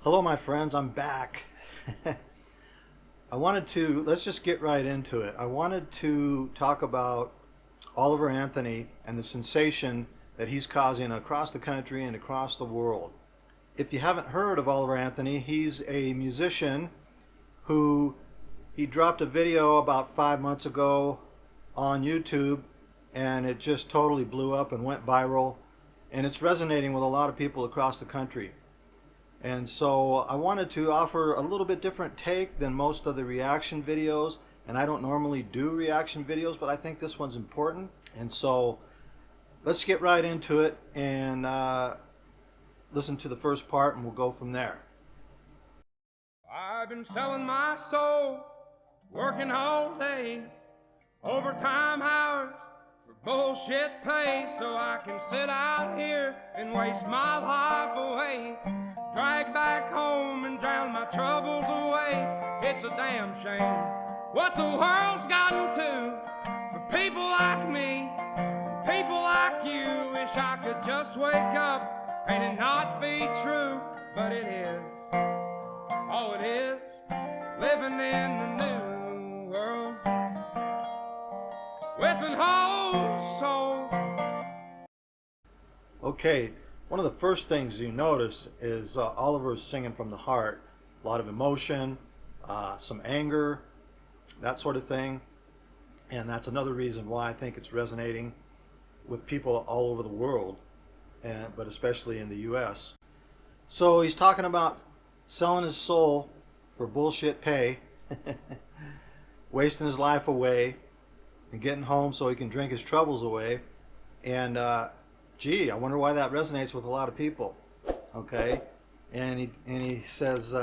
Hello, my friends, I'm back. Let's just get right into it. I wanted to talk about Oliver Anthony and the sensation that he's causing across the country and across the world. If you haven't heard of Oliver Anthony, he's a musician who he dropped a video about 5 months ago on YouTube, and it just totally blew up and went viral, and it's resonating with a lot of people across the country. And so I wanted to offer a little bit different take than most of the reaction videos. And I don't normally do reaction videos, but I think this one's important. And so let's get right into it and listen to the first part, and we'll go from there. I've been selling my soul, working all day, overtime hours for bullshit pay, so I can sit out here and waste my life away. Drag back home and drown my troubles away. It's a damn shame what the world's gotten to for people like me, people like you. Wish I could just wake up and it not be true, but it is. Oh, it is living in the new world with an whole soul. Okay. One of the first things you notice is Oliver's singing from the heart. A lot of emotion, some anger, that sort of thing. And that's another reason why I think it's resonating with people all over the world, but especially in the US. So he's talking about selling his soul for bullshit pay, wasting his life away, and getting home so he can drink his troubles away. And gee, I wonder why that resonates with a lot of people. Okay, and he says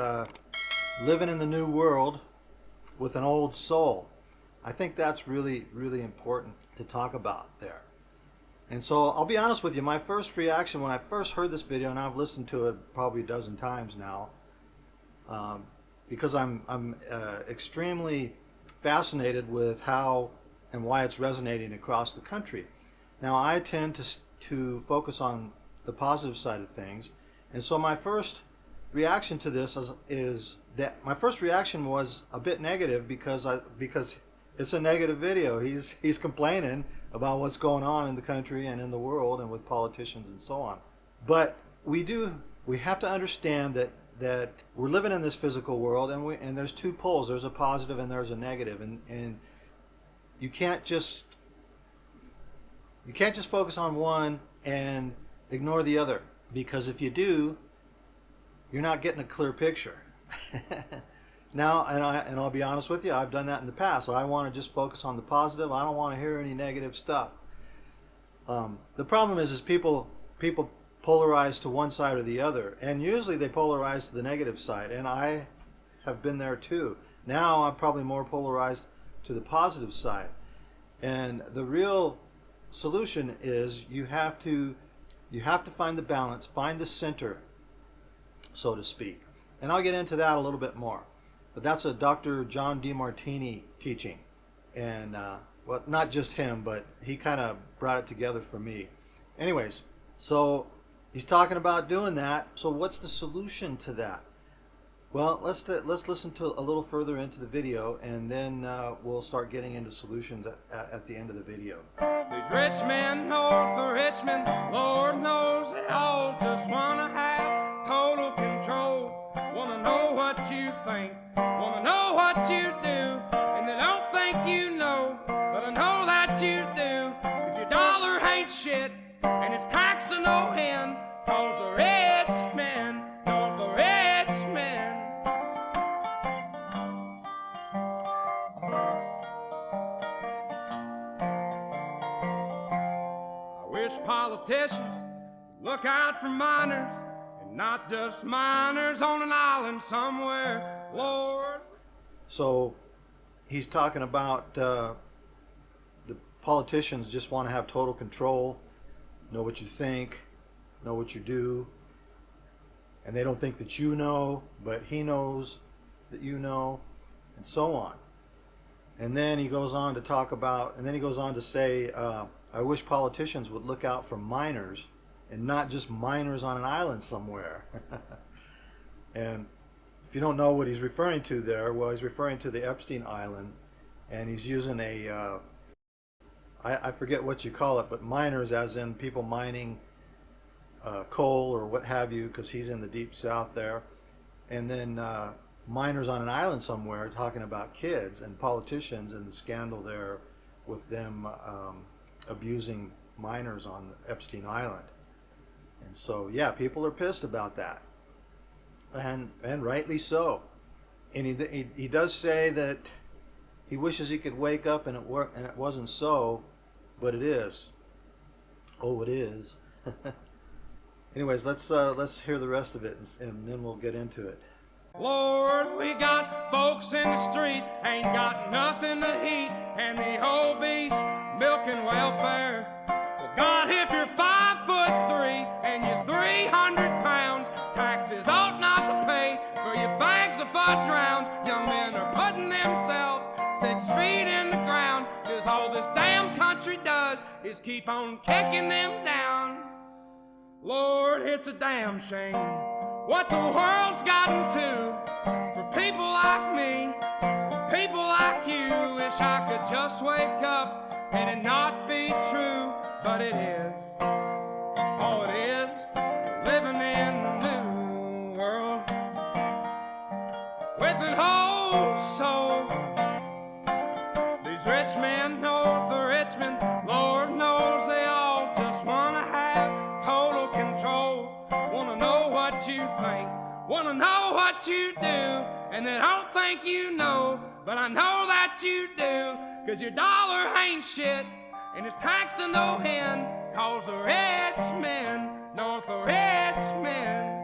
living in the new world with an old soul. I think that's really important to talk about there. And so I'll be honest with you, my first reaction when I first heard this video, and I've listened to it probably a dozen times now, because I'm extremely fascinated with how and why it's resonating across the country. Now I tend to focus on the positive side of things, and so my first reaction to this is that my first reaction was a bit negative because it's a negative video. He's complaining about what's going on in the country and in the world and with politicians and so on. But we have to understand that we're living in this physical world, and there's two poles. There's a positive and there's a negative, and you can't just focus on one and ignore the other, because if you do, you're not getting a clear picture. Now, and I'll be honest with you, I've done that in the past. I want to just focus on the positive. I don't want to hear any negative stuff. The problem is people polarize to one side or the other, and usually they polarize to the negative side, and I have been there too. Now I'm probably more polarized to the positive side, and the real solution is you have to find the balance, find the center, so to speak. And I'll get into that a little bit more. But that's a Dr. John DeMartini teaching. And well, not just him, but he kind of brought it together for me. Anyways, so he's talking about doing that. So what's the solution to that? Well, let's listen to a little further into the video, and then we'll start getting into solutions at the end of the video. These rich men north of Richmond, Lord knows they all just wanna have total control. Wanna know what you think, wanna know what you do, and they don't think you know, but I know that you do. 'Cause your dollar ain't shit, and it's taxed to no end, 'cause the rich men, 'cause the rich men. Politicians look out for minors, and not just minors on an island somewhere, Lord. So he's talking about the politicians just want to have total control, know what you think, know what you do, and they don't think that you know, but he knows that you know, and so on. And then he goes on to talk about, and then he goes on to say, I wish politicians would look out for minors and not just minors on an island somewhere. And if you don't know what he's referring to there, well, he's referring to the Epstein Island, and he's using I forget what you call it, but miners, as in people mining coal or what have you, because he's in the deep south there. And then miners on an island somewhere talking about kids and politicians and the scandal there with them abusing miners on Epstein Island. And so, yeah, people are pissed about that, and rightly so. And he does say that he wishes he could wake up and it wasn't so, but it is. Oh, it is. Anyways, let's hear the rest of it, and then we'll get into it. Lord, we got folks in the street, ain't got nothing to eat, and the obese milking welfare. Well, God, if you're 5'3" and you're 300 pounds, taxes ought not to pay for your bags of fudge rounds. Young men are putting themselves 6 feet in the ground, 'cause all this damn country does is keep on kicking them down. Lord, it's a damn shame what the world's gotten to for people like me, people like you. Wish I could just wake up and it not be true, but it is. Oh, it is. Living in the new world with an whole soul. These rich men north of Richmond, Lord knows they all just wanna have total control. Wanna know what you think, wanna know what you do, and they don't think you know, but I know that you do. 'Cause your dollar ain't shit, and it's taxed to no end, 'cause the rich men north of Richmond.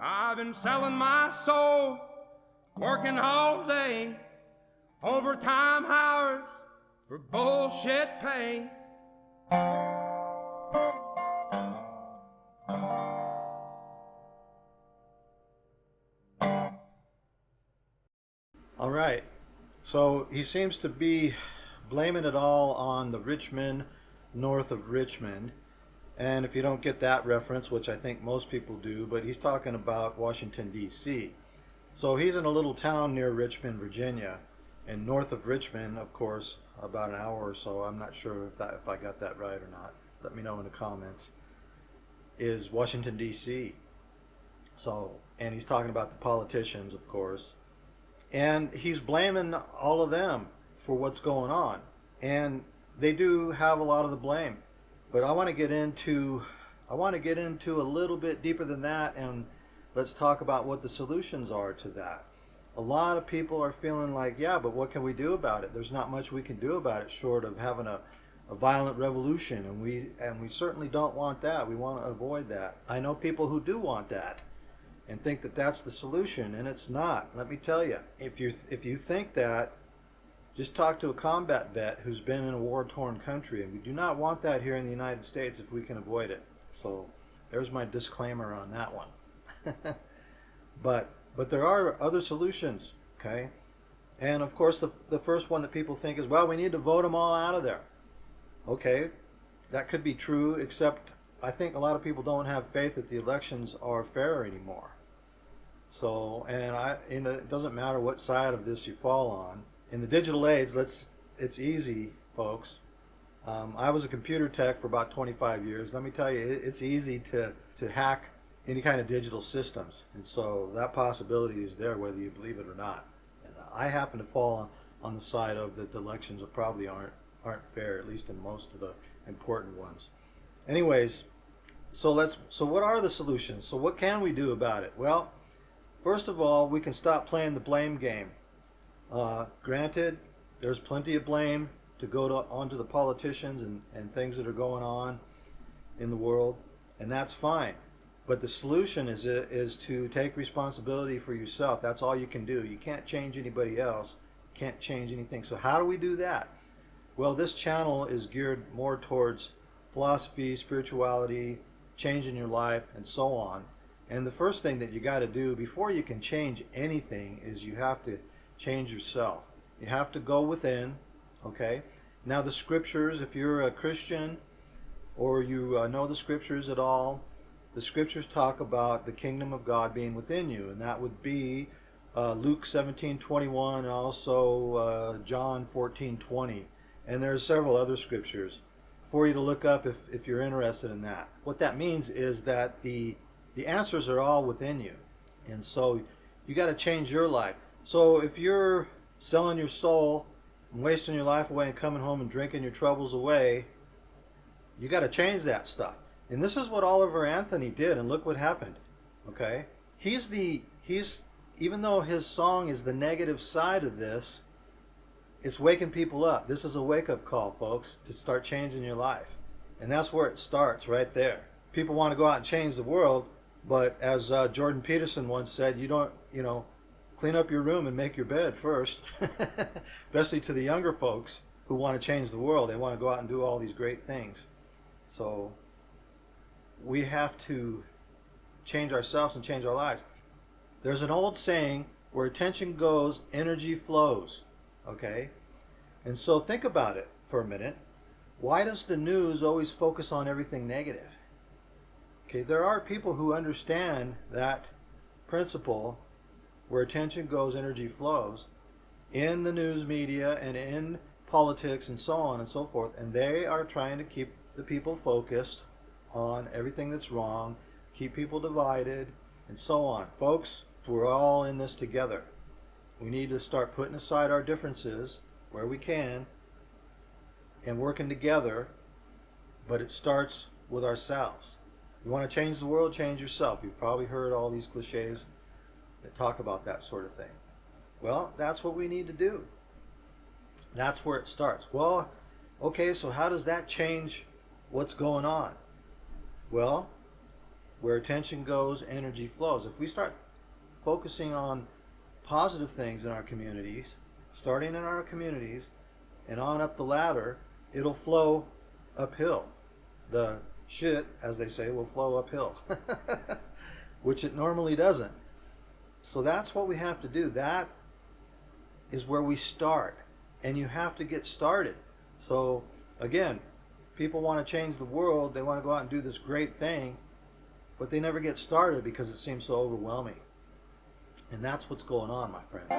I've been selling my soul, working all day, overtime hours for bullshit pay. All right. So he seems to be blaming it all on the Richmond, north of Richmond. And if you don't get that reference, which I think most people do, but he's talking about Washington, D.C. So he's in a little town near Richmond, Virginia. And north of Richmond, of course, about an hour or so, I'm not sure if I got that right or not. Let me know in the comments. Is Washington, D.C. So, and he's talking about the politicians, of course. And he's blaming all of them for what's going on. And they do have a lot of the blame. But I want to get into a little bit deeper than that, and let's talk about what the solutions are to that. A lot of people are feeling like, yeah, but what can we do about it? There's not much we can do about it short of having a violent revolution, and we certainly don't want that. We want to avoid that. I know people who do want that and think that that's the solution, and it's not. Let me tell you, if you think that, just talk to a combat vet who's been in a war-torn country, and we do not want that here in the United States if we can avoid it. So there's my disclaimer on that one. But there are other solutions, okay? And of course the first one that people think is, well, we need to vote them all out of there. Okay, that could be true, except I think a lot of people don't have faith that the elections are fair anymore. So, and it doesn't matter what side of this you fall on. In the digital age, it's easy, folks. I was a computer tech for about 25 years. Let me tell you, it's easy to hack any kind of digital systems. And so that possibility is there whether you believe it or not. And I happen to fall on the side of that the elections probably aren't fair, at least in most of the important ones. Anyways, so what are the solutions? So what can we do about it? Well, first of all, we can stop playing the blame game. Granted, there's plenty of blame to go onto the politicians and things that are going on in the world, and that's fine. But the solution is to take responsibility for yourself. That's all you can do. You can't change anybody else. You can't change anything. So how do we do that? Well, this channel is geared more towards philosophy, spirituality, changing your life, and so on. And the first thing that you got to do before you can change anything is you have to change yourself. You have to go within, okay? Now the scriptures, if you're a Christian or you know the scriptures at all, the scriptures talk about the kingdom of God being within you, and that would be Luke 17:21 and also John 14:20. And there's several other scriptures for you to look up if you're interested in that. What that means is that the answers are all within you. And so you got to change your life. So if you're selling your soul and wasting your life away and coming home and drinking your troubles away, you got to change that stuff. And this is what Oliver Anthony did, and look what happened. Okay? He's even though his song is the negative side of this, it's waking people up. This is a wake-up call, folks, to start changing your life. And that's where it starts, right there. People want to go out and change the world, but as Jordan Peterson once said, you don't, clean up your room and make your bed first. Especially to the younger folks who want to change the world. They want to go out and do all these great things. So we have to change ourselves and change our lives. There's an old saying, where attention goes, energy flows. Okay? And so think about it for a minute. Why does the news always focus on everything negative? Okay, there are people who understand that principle, where attention goes, energy flows, in the news media and in politics and so on and so forth, and they are trying to keep the people focused on everything that's wrong, keep people divided, and so on. Folks, we're all in this together. We need to start putting aside our differences where we can and working together, but it starts with ourselves. You want to change the world, change yourself. You've probably heard all these cliches that talk about that sort of thing. Well, that's what we need to do. That's where it starts. Well, okay, so how does that change what's going on? Well, where attention goes, energy flows. If we start focusing on positive things in our communities, starting in our communities and on up the ladder, it'll flow uphill. The shit, as they say, will flow uphill, which it normally doesn't. So that's what we have to do. That is where we start, and you have to get started. So again, people want to change the world, they want to go out and do this great thing, but they never get started because it seems so overwhelming. And that's what's going on, my friend.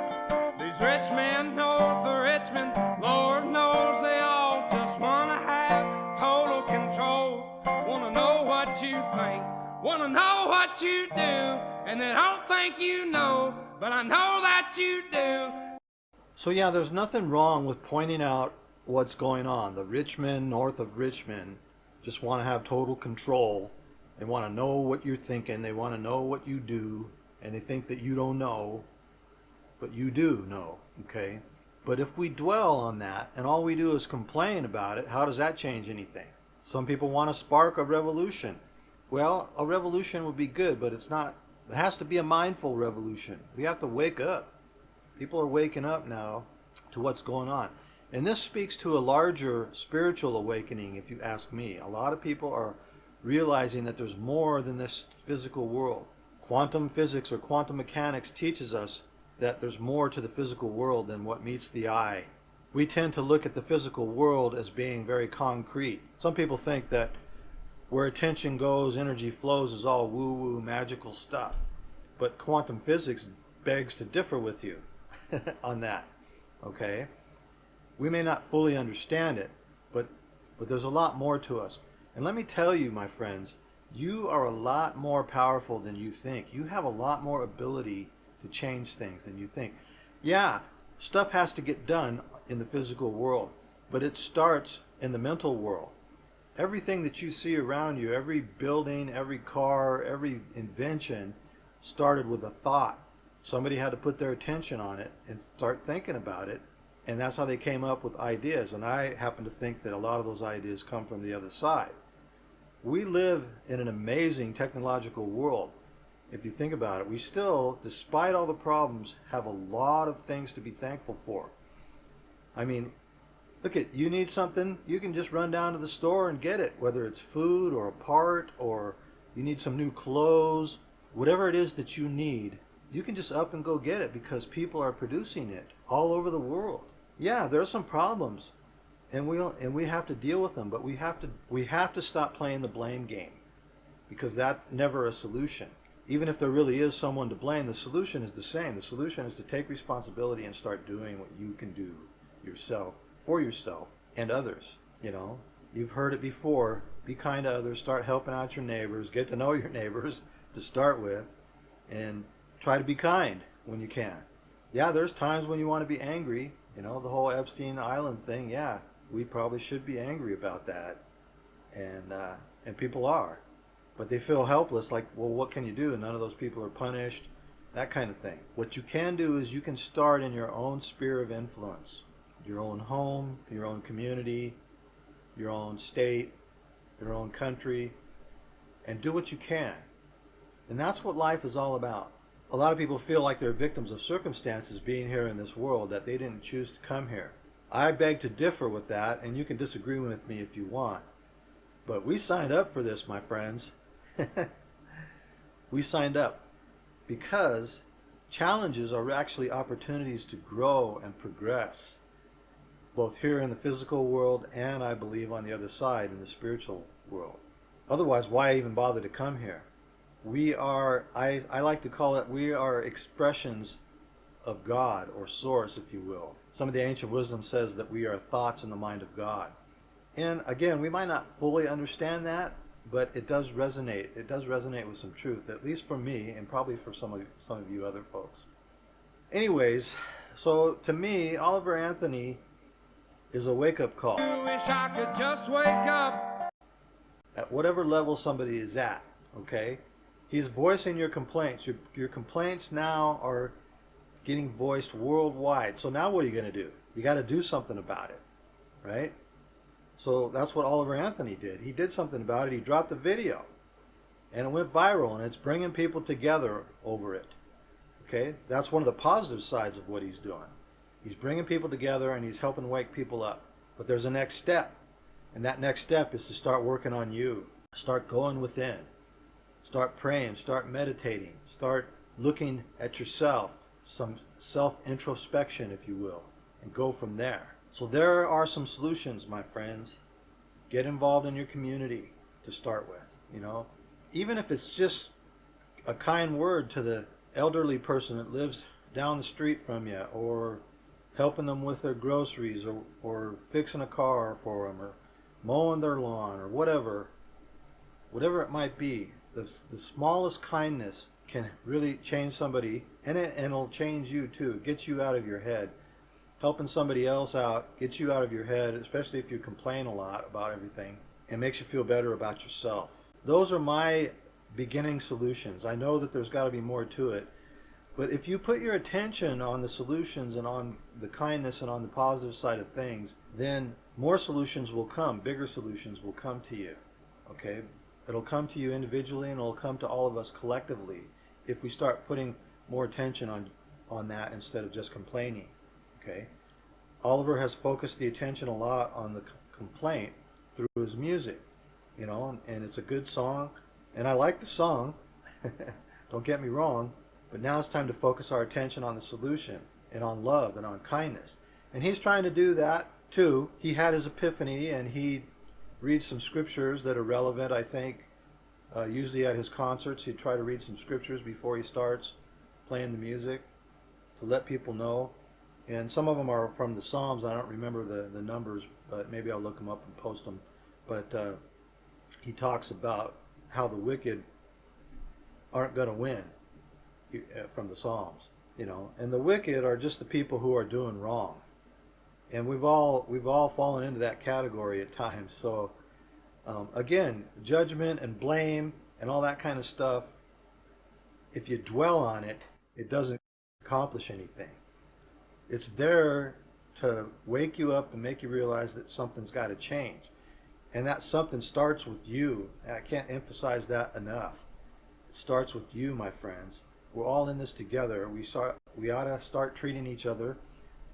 These rich men north of Richmond, Lord knows they all just want to have total control. Want to know what you think, want to know what you do, and they don't think you know, but I know that you do. So yeah, there's nothing wrong with pointing out what's going on. The rich men north of Richmond just want to have total control. They want to know what you're thinking, they want to know what you do, and they think that you don't know, but you do know, okay? But if we dwell on that and all we do is complain about it, how does that change anything? Some people want to spark a revolution. Well, a revolution would be good, but it's not. It has to be a mindful revolution. We have to wake up. People are waking up now to what's going on. And this speaks to a larger spiritual awakening, if you ask me. A lot of people are realizing that there's more than this physical world. Quantum physics or quantum mechanics teaches us that there's more to the physical world than what meets the eye. We tend to look at the physical world as being very concrete. Some people think that where attention goes, energy flows is all woo-woo magical stuff. But quantum physics begs to differ with you on that, okay? We may not fully understand it, but there's a lot more to us. And let me tell you, my friends, you are a lot more powerful than you think. You have a lot more ability to change things than you think. Yeah, stuff has to get done in the physical world, but it starts in the mental world. Everything that you see around you, every building, every car, every invention started with a thought. Somebody had to put their attention on it and start thinking about it, and that's how they came up with ideas. And I happen to think that a lot of those ideas come from the other side. We live in an amazing technological world. If you think about it, we still, despite all the problems, have a lot of things to be thankful for. I mean, look at, you need something, you can just run down to the store and get it, whether it's food or a part, or you need some new clothes, whatever it is that you need, you can just up and go get it because people are producing it all over the world. Yeah, there are some problems, and we have to deal with them, but we have to stop playing the blame game, because that's never a solution. Even if there really is someone to blame, the solution is the same. The solution is to take responsibility and start doing what you can do yourself, for yourself and others. You know, you've heard it before. Be kind to others, start helping out your neighbors, get to know your neighbors to start with, and try to be kind when you can. Yeah, there's times when you want to be angry. You know, the whole Epstein Island thing, yeah, we probably should be angry about that. And people are. But they feel helpless, like, well, what can you do? And none of those people are punished, that kind of thing. What you can do is you can start in your own sphere of influence, your own home, your own community, your own state, your own country, and do what you can. And that's what life is all about. A lot of people feel like they're victims of circumstances being here in this world, that they didn't choose to come here. I beg to differ with that, and you can disagree with me if you want. But we signed up for this, my friends. We signed up because challenges are actually opportunities to grow and progress, both here in the physical world and, I believe, on the other side in the spiritual world. Otherwise, why even bother to come here? We are, I like to call it, we are expressions of God, or source, if you will. Some of the ancient wisdom says that we are thoughts in the mind of God. And again, we might not fully understand that, but it does resonate. It does resonate with some truth, at least for me, and probably for some of you other folks. Anyways, so to me, Oliver Anthony is a wake-up call. You wish I could just wake up. At whatever level somebody is at, okay? He's voicing your complaints. Your complaints now are getting voiced worldwide. So now what are you going to do? You got to do something about it, right? So that's what Oliver Anthony did. He did something about it. He dropped a video, and it went viral, and it's bringing people together over it. Okay? That's one of the positive sides of what he's doing. He's bringing people together, and he's helping wake people up. But there's a next step, and that next step is to start working on you. Start going within. Start praying. Start meditating. Start looking at yourself. Some self-introspection, if you will, and go from there. So there are some solutions, my friends. Get involved in your community to start with, you know. Even if it's just a kind word to the elderly person that lives down the street from you, or helping them with their groceries, or fixing a car for them, or mowing their lawn, or whatever it might be. The smallest kindness can really change somebody, and it'll change you too. It gets you out of your head. Helping somebody else out gets you out of your head, especially if you complain a lot about everything. It makes you feel better about yourself. Those are my beginning solutions. I know that there's got to be more to it, but if you put your attention on the solutions and on the kindness and on the positive side of things, then more solutions will come, bigger solutions will come to you, okay? It'll come to you individually, and it'll come to all of us collectively if we start putting more attention on that instead of just complaining. Okay, Oliver has focused the attention a lot on the complaint through his music, you know, and it's a good song, and I like the song, don't get me wrong, but now it's time to focus our attention on the solution and on love and on kindness. And he's trying to do that too. He had his epiphany, and he reads some scriptures that are relevant, I think. Usually at his concerts, he'd try to read some scriptures before he starts playing the music to let people know. And some of them are from the Psalms. I don't remember the numbers, but maybe I'll look them up and post them. But he talks about how the wicked aren't going to win from the Psalms, you know. And the wicked are just the people who are doing wrong. And we've all fallen into that category at times. So again, judgment and blame and all that kind of stuff, if you dwell on it, it doesn't accomplish anything. It's there to wake you up and make you realize that something's got to change. And that something starts with you. I can't emphasize that enough. It starts with you, my friends. We're all in this together. We ought to start treating each other.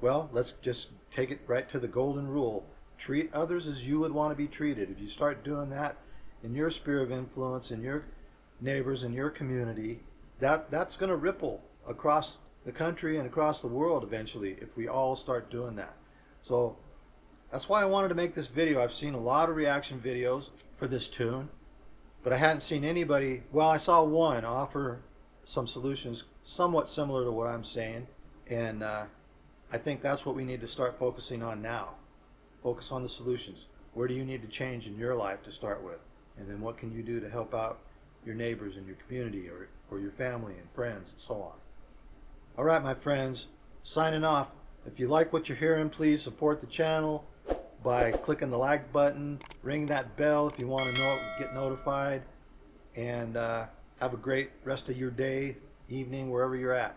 Well, let's just take it right to the golden rule. Treat others as you would want to be treated. If you start doing that in your sphere of influence, in your neighbors, in your community, that's going to ripple across the country and across the world eventually if we all start doing that. So that's why I wanted to make this video. I've seen a lot of reaction videos for this tune, but I hadn't seen anybody. Well, I saw one offer some solutions somewhat similar to what I'm saying, and I think that's what we need to start focusing on now. Focus on the solutions. Where do you need to change in your life to start with? And then what can you do to help out your neighbors and your community, or your family and friends and so on. All right, my friends, signing off. If you like what you're hearing, please support the channel by clicking the like button, ring that bell if you want to get notified, and have a great rest of your day, evening, wherever you're at.